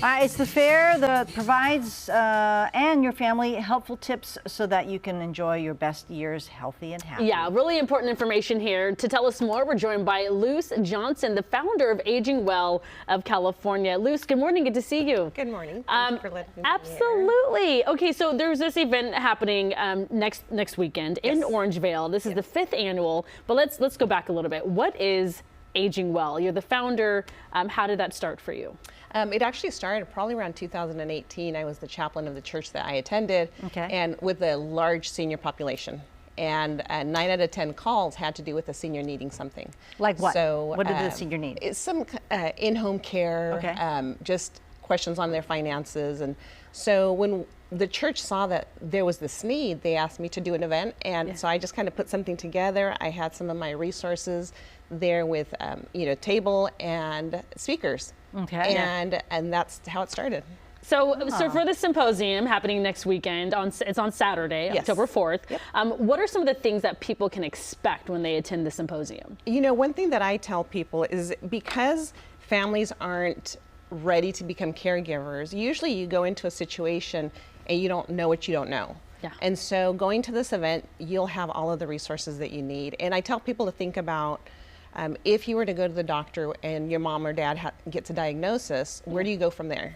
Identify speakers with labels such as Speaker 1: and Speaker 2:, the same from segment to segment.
Speaker 1: It's the fair that provides and your family helpful tips so that you can enjoy your best years healthy and happy.
Speaker 2: Yeah, really important information here. To tell us more, we're joined by Luce Johnson, the founder of Aging Well of California. Luce, good morning. Good to see you.
Speaker 3: Good morning. Thank you for letting me
Speaker 2: Absolutely.
Speaker 3: Here.
Speaker 2: Okay, so there's this event happening next weekend in Orangevale. This is the 5th annual, but let's go back a little bit. What is Aging Well? You're the founder. How did that start for you?
Speaker 3: It actually started probably around 2018. I was the chaplain of the church that I attended, and with a large senior population. And 9 out of 10 calls had to do with the senior needing something.
Speaker 1: Like what?
Speaker 3: So,
Speaker 1: what did the senior need?
Speaker 3: It's some in-home care, just questions on their finances. And so when the church saw that there was this need, they asked me to do an event. And so I just kind of put something together. I had some of my resources there with, table and speakers. And that's how it started.
Speaker 2: So for the symposium happening next weekend, it's on Saturday, October 4th. What are some of the things that people can expect when they attend the symposium?
Speaker 3: You know, one thing that I tell people is because families aren't ready to become caregivers, usually you go into a situation and you don't know what you don't know. And so going to this event, you'll have all of the resources that you need. And I tell people to think about if you were to go to the doctor and your mom or dad gets a diagnosis, where do you go from there?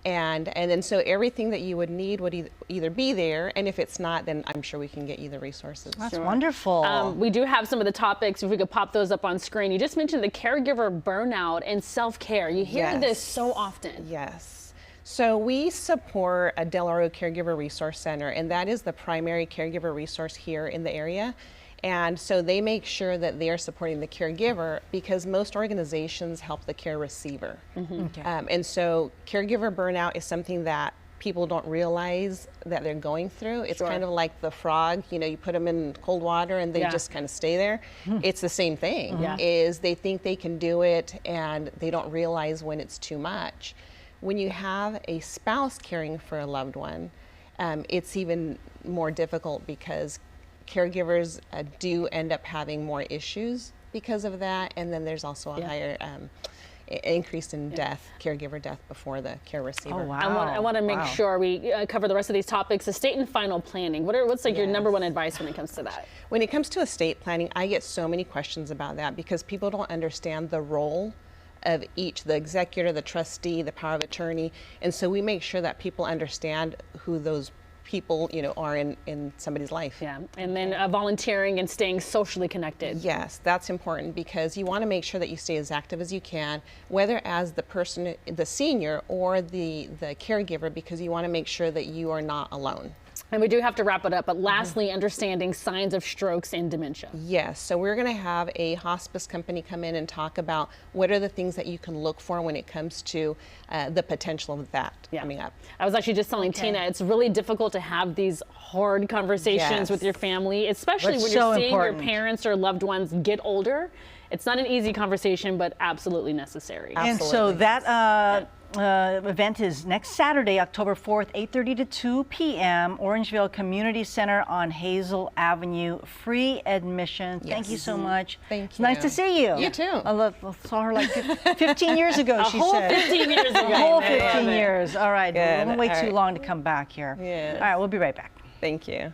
Speaker 3: And then so everything that you would need would either be there, and if it's not, then I'm sure we can get you the resources.
Speaker 1: That's wonderful.
Speaker 2: We do have some of the topics, if we could pop those up on screen. You just mentioned the caregiver burnout and self-care. You hear this so often.
Speaker 3: Yes. So we support a Oro Caregiver Resource Center, and that is the primary caregiver resource here in the area. And so they make sure that they are supporting the caregiver because most organizations help the care receiver. And so caregiver burnout is something that people don't realize that they're going through. It's kind of like the frog, you put them in cold water and they just kind of stay there. It's the same thing, is they think they can do it and they don't realize when it's too much. When you have a spouse caring for a loved one, it's even more difficult because caregivers do end up having more issues because of that, and then there's also a higher increase in caregiver death before the care receiver.
Speaker 1: Oh, wow.
Speaker 2: I want to make sure we cover the rest of these topics. Estate and final planning. What's your number one advice when it comes to that?
Speaker 3: When it comes to estate planning, I get so many questions about that because people don't understand the role of each, the executor, the trustee, the power of attorney, and so we make sure that people understand who those people are in somebody's life.
Speaker 2: And then volunteering and staying socially connected.
Speaker 3: Yes, that's important because you want to make sure that you stay as active as you can, whether as the person, the senior or the caregiver, because you want to make sure that you are not alone.
Speaker 2: And we do have to wrap it up, but lastly, understanding signs of strokes and dementia.
Speaker 3: Yes, so we're going to have a hospice company come in and talk about what are the things that you can look for when it comes to the potential of that coming up.
Speaker 2: I was actually just telling Tina, it's really difficult to have these hard conversations with your family, especially when you're seeing your parents or loved ones get older. It's not an easy conversation, but absolutely necessary.
Speaker 1: And so that event is next Saturday, October 4th, 8:30 to 2 p.m., Orangevale Community Center on Hazel Avenue. Free admission. Thank you so much.
Speaker 3: Thank you.
Speaker 1: It's nice to see you.
Speaker 3: You too.
Speaker 1: I saw her like 15 years ago, she said.
Speaker 2: 15 years ago.
Speaker 1: A whole 15 years. All right. We won't wait too long to come back here. All right, we'll be right back.
Speaker 3: Thank you.